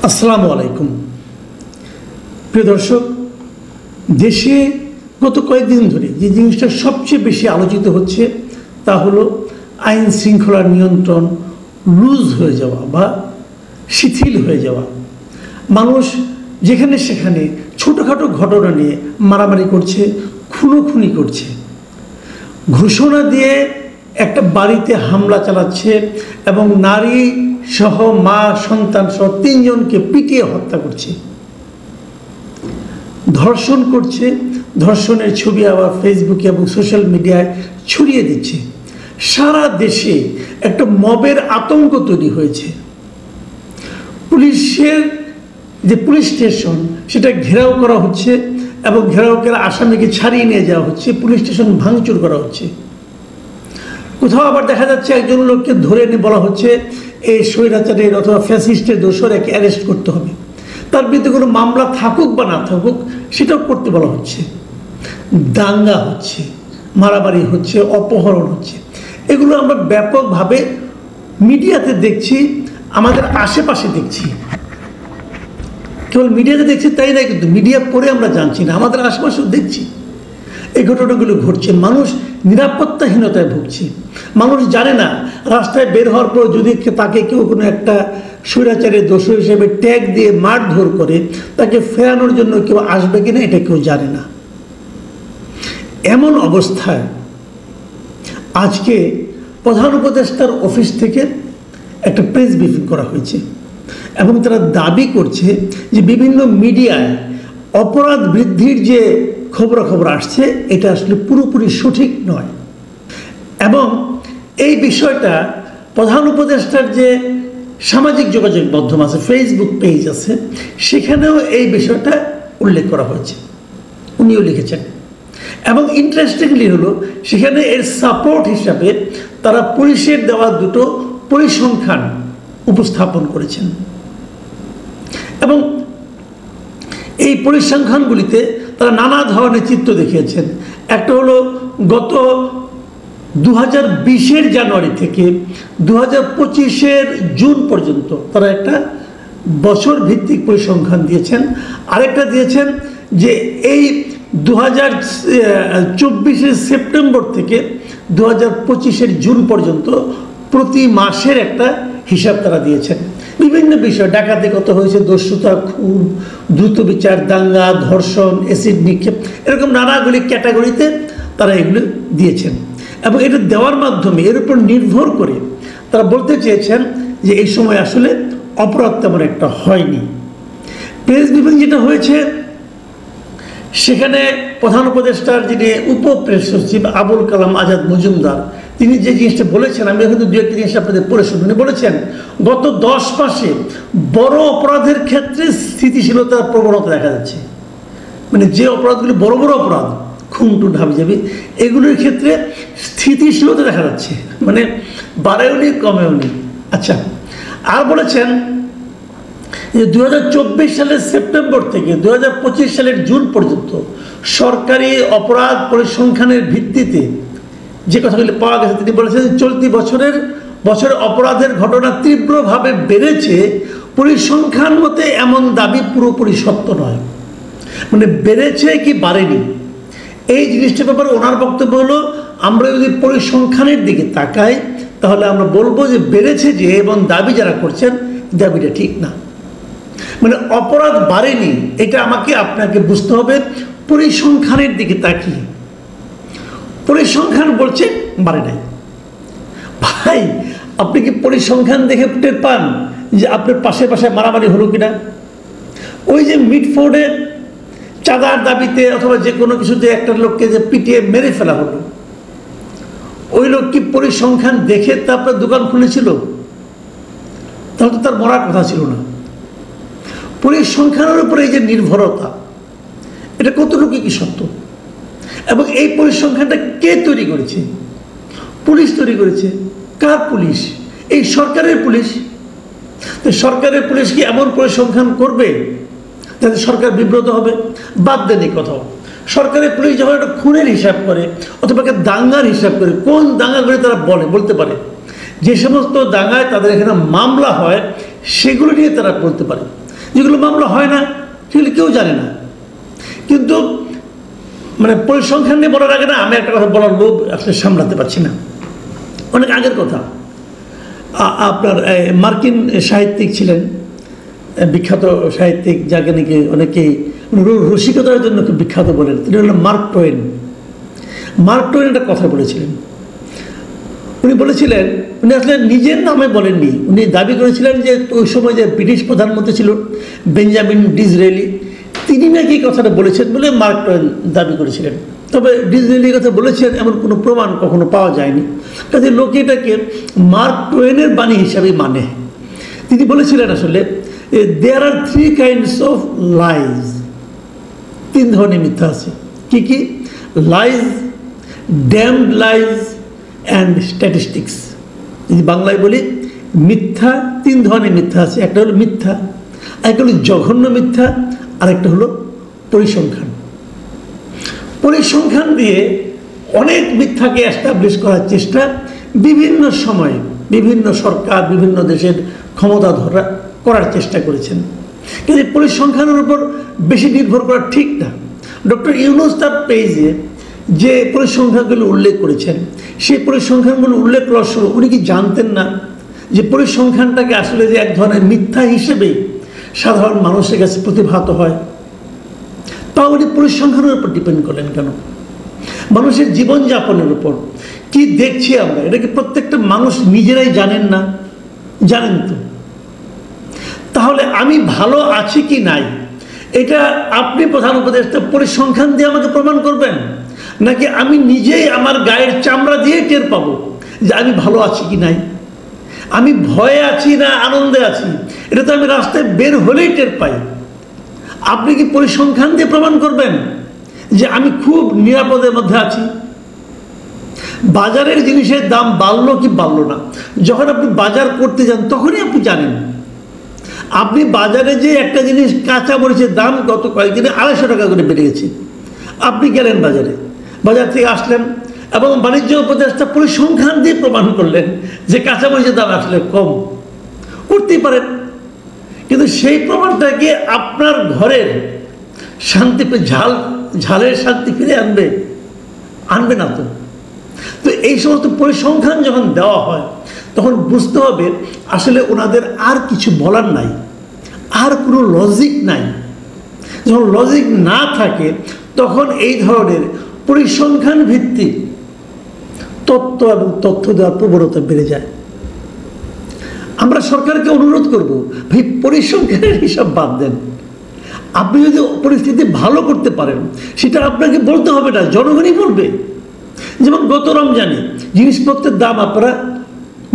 আসসালামু আলাইকুম। প্রিয় দর্শক, দেশে গত কয়েকদিন ধরে যে জিনিসটা সবচেয়ে বেশি আলোচিত হচ্ছে তা হলো আইন শৃঙ্খলার নিয়ন্ত্রণ লুজ হয়ে যাওয়া বা শিথিল হয়ে যাওয়া। মানুষ যেখানে সেখানে ছোটোখাটো ঘটনা নিয়ে মারামারি করছে, খুনোখুনি করছে, ঘোষণা দিয়ে একটা বাড়িতে হামলা চালাচ্ছে এবং নারী সহ মা সন্তান সহ 3 জনকে পিটিয়ে হত্যা করছে, ধর্ষণ করছে। ধর্ষণের ছবি আবার ফেসবুকে এবং সোশ্যাল মিডিয়ায় ছড়িয়ে দিচ্ছে। সারা দেশে একটা মবের আতঙ্ক তৈরি হয়েছে। পুলিশের যে পুলিশ স্টেশন সেটা ঘেরাও করা হচ্ছে এবং ঘেরাও করে আসামিকে ছাড়িয়ে নিয়ে যাওয়া হচ্ছে, পুলিশ স্টেশন ভাঙচুর করা হচ্ছে। কোথাও আবার দেখা যাচ্ছে একজন লোককে ধরে এনে বলা হচ্ছে এই স্বৈরাচারের অথবা ফ্যাসিস্টের দোষর একে অ্যারেস্ট করতে হবে, তার বিরুদ্ধে কোনো মামলা থাকুক বা না থাকুক সেটাও করতে বলা হচ্ছে। দাঙ্গা হচ্ছে, মারামারি হচ্ছে, অপহরণ হচ্ছে। এগুলো আমরা ব্যাপকভাবে মিডিয়াতে দেখছি, আমাদের আশেপাশে দেখছি। কেবল মিডিয়াতে দেখছি তাই না, কিন্তু মিডিয়া পড়ে আমরা জানছি না, আমাদের আশেপাশেও দেখছি এই ঘটনাগুলো ঘটছে। মানুষ নিরাপত্তাহীনতায় ভুগছে। মানুষ জানে না রাস্তায় বের হওয়ার পর যদি তাকে কেউ কোনো একটা স্বৈরাচারের দোষর হিসেবে ট্যাগ দিয়ে মারধর করে তাকে ফেরানোর জন্য কেউ আসবে কিনা এটা কেউ জানে না। এমন অবস্থায় আজকে প্রধান উপদেষ্টার অফিস থেকে একটা প্রেস ব্রিফিং করা হয়েছে এবং তারা দাবি করছে যে বিভিন্ন মিডিয়ায় অপরাধ বৃদ্ধির যে খবরাখবর আসছে এটা আসলে পুরোপুরি সঠিক নয়। এবং এই বিষয়টা প্রধান উপদেষ্টার যে সামাজিক যোগাযোগ মাধ্যম আছে, ফেসবুক পেজ আছে, সেখানেও এই বিষয়টা উল্লেখ করা হয়েছে, উনিও লিখেছেন। এবং ইন্টারেস্টিংলি হলো সেখানে এর সাপোর্ট হিসাবে তারা পুলিশের দেওয়া দুটো পরিসংখ্যান উপস্থাপন করেছেন। এবং এই পরিসংখ্যানগুলিতে তারা নানা ধরনের চিত্র দেখিয়েছেন। একটা হলো গত 2020-এর জানুয়ারি থেকে 2025-এর জুন পর্যন্ত তারা একটা বছর ভিত্তিক পরিসংখ্যান দিয়েছেন। আরেকটা দিয়েছেন যে এই 2024-এর সেপ্টেম্বর থেকে 2025-এর জুন পর্যন্ত প্রতি মাসের একটা হিসাব তারা দিয়েছেন। বিভিন্ন বিষয়, ডাকাতি কত হয়েছে, দস্যুতা, খুন, দ্রুত বিচার, দাঙ্গা, ধর্ষণ, অ্যাসিড নিক্ষেপ, এরকম নানাগুলি ক্যাটাগরিতে তারা এগুলো দিয়েছেন। এবং এটা দেওয়ার মাধ্যমে এর উপর নির্ভর করে তারা বলতে চেয়েছেন যে এই সময় আসলে অপরাধ তেমন একটা হয়নি। প্রেস ব্রিফিং যেটা হয়েছে সেখানে প্রধান উপদেষ্টার যিনি উপ প্রেস সচিব আবুল কালাম আজাদ মজুমদার, তিনি যে জিনিসটা বলেছেন, আমি কিন্তু দু একটা জিনিস আপনাদের পড়ে শুনুন। উনি বলেছেন গত 10 মাসে বড় অপরাধের ক্ষেত্রে স্থিতিশীলতার প্রবণতা দেখা যাচ্ছে। মানে যে অপরাধগুলি বড় বড় অপরাধ, খুন টুন হাবিজাবি, এগুলোর ক্ষেত্রে স্থিতিশীলতা দেখা যাচ্ছে, মানে বাড়েওনি কমেওনি। আচ্ছা, আর বলেছেন যে 2024 সালের সেপ্টেম্বর থেকে 2025 সালের জুন পর্যন্ত সরকারি অপরাধ পরিসংখ্যানের ভিত্তিতে যে কথাগুলি পাওয়া গেছে, তিনি বলেছেন চলতি বছরে অপরাধের ঘটনা তীব্রভাবে বেড়েছে। পরিসংখ্যান মতে এমন দাবি পুরোপুরি সত্য নয়, মানে বেড়েছে কি বাড়েনি এই জিনিসটার ব্যাপারে ওনার বক্তব্য হলো আমরা যদি পরিসংখ্যানের দিকে তাকাই তাহলে আমরা বলবো যে বেড়েছে যে, এবং দাবি যারা করছেন দাবিটা ঠিক না। মানে অপরাধ বাড়েনি, এটা আমাকে আপনাকে বুঝতে হবে পরিসংখ্যানের দিকে তাকিয়ে। পরিসংখ্যান বলছে বাড়ে নাই। ভাই, আপনি কি পরিসংখ্যান দেখে টের পান যে আপনার পাশে পাশে মারামারি হলো কিনা? ওই যে মিটফোর্ডে চাঁদার দাবিতে অথবা যে কোনো কিছুতে একটা লোককে যে পিটিয়ে মেরে ফেলা হলো, ওই লোক কি পরিসংখ্যান দেখে তারপর দোকান খুলেছিল? তাহলে তো তার মরার কথা ছিল না। পরিসংখ্যানের উপরে এই যে নির্ভরতা, এটা কতটুকু কি সত্য? এবং এই পরিসংখ্যানটা কে তৈরি করেছে? পুলিশ তৈরি করেছে। কার পুলিশ? এই সরকারের পুলিশ। তো সরকারের পুলিশ কি এমন পরিসংখ্যান করবে যাতে সরকার বিব্রত হবে? বাদ দেন এই কথাও। সরকারের পুলিশ যখন একটা খুনের হিসাব করে অথবা দাঙ্গার হিসাব করে, কোন দাঙ্গাগুলি তারা বলতে পারে, যে সমস্ত দাঙ্গায় তাদের এখানে মামলা হয় সেগুলো নিয়ে তারা বলতে পারে। যেগুলো মামলা হয় না সেগুলো কেউ জানে না। কিন্তু মানে পরিসংখ্যান নিয়ে বলার আগে না আমি একটা কথা বলার লোভ আসলে সামলাতে পারছি না। অনেক আগের কথা, আপনার মার্কিন সাহিত্যিক ছিলেন, বিখ্যাত সাহিত্যিক, যাকে নাকি অনেকেই রসিকতার জন্য খুব বিখ্যাত বলেন, তিনি হলেন মার্ক টোয়েন। মার্ক টোয়েন একটা কথা বলেছিলেন। উনি বলেছিলেন, উনি আসলে নিজের নামে বলেননি, উনি দাবি করেছিলেন যে ওই সময় যে ব্রিটিশ প্রধানমন্ত্রী ছিল বেঞ্জামিন ডিসরেলি, তিনি নাকি কথাটা বলেছেন বলে মার্ক টোয়েন দাবি করেছিলেন। তবে ডিসরেলি কথা বলেছেন এমন কোনো প্রমাণ কখনো পাওয়া যায়নি, কাজে লোকে এটাকে মার্ক টোয়েনের বাণী হিসাবে মানে। তিনি বলেছিলেন আসলে দেয়ার আর 3 kinds of lies, 3 ধরনের মিথ্যা আছে। কি কি? Lies, damned lies and statistics. যদি বাংলায় বলি, মিথ্যা 3 ধরনের মিথ্যা আছে। একটা হলো মিথ্যা, একটা হলো জঘন্য মিথ্যা, আর একটা হলো পরিসংখ্যান। পরিসংখ্যান দিয়ে অনেক মিথ্যাকে এস্টাবলিশ করার চেষ্টা বিভিন্ন সময়ে বিভিন্ন সরকার বিভিন্ন দেশের ক্ষমতা ধরা করার চেষ্টা করেছেন, কিন্তু পরিসংখ্যানের উপর বেশি নির্ভর করা ঠিক না। ডক্টর ইউনূস তার পেজে যে পরিসংখ্যানগুলো উল্লেখ করেছেন, সেই পরিসংখ্যানগুলো উল্লেখ করার সময় উনি কি জানতেন না যে পরিসংখ্যানটাকে আসলে যে এক ধরনের মিথ্যা হিসেবে সাধারণ মানুষের কাছে প্রতিভাত হয়? তাও উনি পরিসংখ্যানের উপর ডিপেন্ড করলেন কেন? মানুষের জীবনযাপনের উপর কি দেখছি আমরা, এটা কি প্রত্যেকটা মানুষ নিজেরাই জানেন না? জানেন তো। তাহলে আমি ভালো আছি কি নাই, এটা আপনি প্রধান উপদেষ্টা পরিসংখ্যান দিয়ে আমাকে প্রমাণ করবেন, নাকি আমি নিজেই আমার গায়ের চামড়া দিয়ে টের পাবো যে আমি ভালো আছি কি নাই? আমি ভয়ে আছি না আনন্দে আছি, এটা তো আমি রাস্তায় বের হলেই টের পাই। আপনি কি পরিসংখ্যান দিয়ে প্রমাণ করবেন যে আমি খুব নিরাপদের মধ্যে আছি? বাজারের জিনিসের দাম বাড়লো কি বাড়লো না, যখন আপনি বাজার করতে যান তখনই আপনি জানেন। আপনি বাজারে যে একটা জিনিস কাঁচা মরিচের দাম গত কয়েকদিনে 250 টাকা করে বেড়ে গেছে, আপনি গেলেন বাজারে, বাজার থেকে আসলেন এবং বাণিজ্য উপদেষ্টা পরিসংখ্যান দিয়ে প্রমাণ করলেন যে কাঁচা মরিচের দাম আসলে কম। করতেই পারেন, কিন্তু সেই প্রমাণটাকে আপনার ঘরের শান্তি ঝালের শান্তি ফিরে আনবে না তো। তো এই সমস্ত পরিসংখ্যান যখন দেওয়া হয় তখন বুঝতে হবে আসলে ওনাদের আর কিছু বলার নাই, আর কোনো লজিক নাই। যখন লজিক না থাকে তখন এই ধরনের পরিসংখ্যান ভিত্তিক তত্ত্ব এবং তথ্য দেওয়ার প্রবণতা বেড়ে যায়। আমরা সরকারকে অনুরোধ করব, ভাই পরিসংখ্যানের হিসাব বাদ দেন। আপনি যদি পরিস্থিতি ভালো করতে পারেন সেটা আপনাকে বলতে হবে না, জনগণই বলবে। যেমন গত রমজানে জিনিসপত্রের দাম আপনারা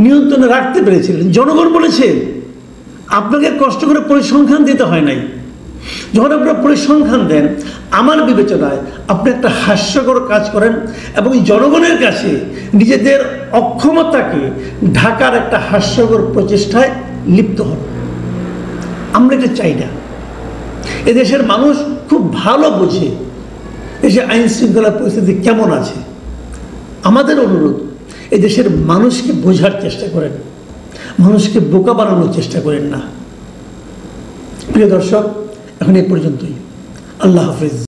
নিয়ন্ত্রণে রাখতে পেরেছিলেন, জনগণ বলেছে, আপনাকে কষ্ট করে পরিসংখ্যান দিতে হয় নাই। যখন আপনারা পরিসংখ্যান দেন, আমার বিবেচনায় আপনি একটা হাস্যকর কাজ করেন এবং জনগণের কাছে নিজেদের অক্ষমতাকে ঢাকার একটা হাস্যকর প্রচেষ্টায় লিপ্ত হন। আমরা এটা চাই না। এদেশের মানুষ খুব ভালো বোঝে দেশে আইন শৃঙ্খলা পরিস্থিতি কেমন আছে। আমাদের অনুরোধ, এদেশের মানুষকে বোঝার চেষ্টা করেন, মানুষকে বোকা বানানোর চেষ্টা করেন না। প্রিয় দর্শক, এখন এ পর্যন্তই। আল্লাহ হাফিজ।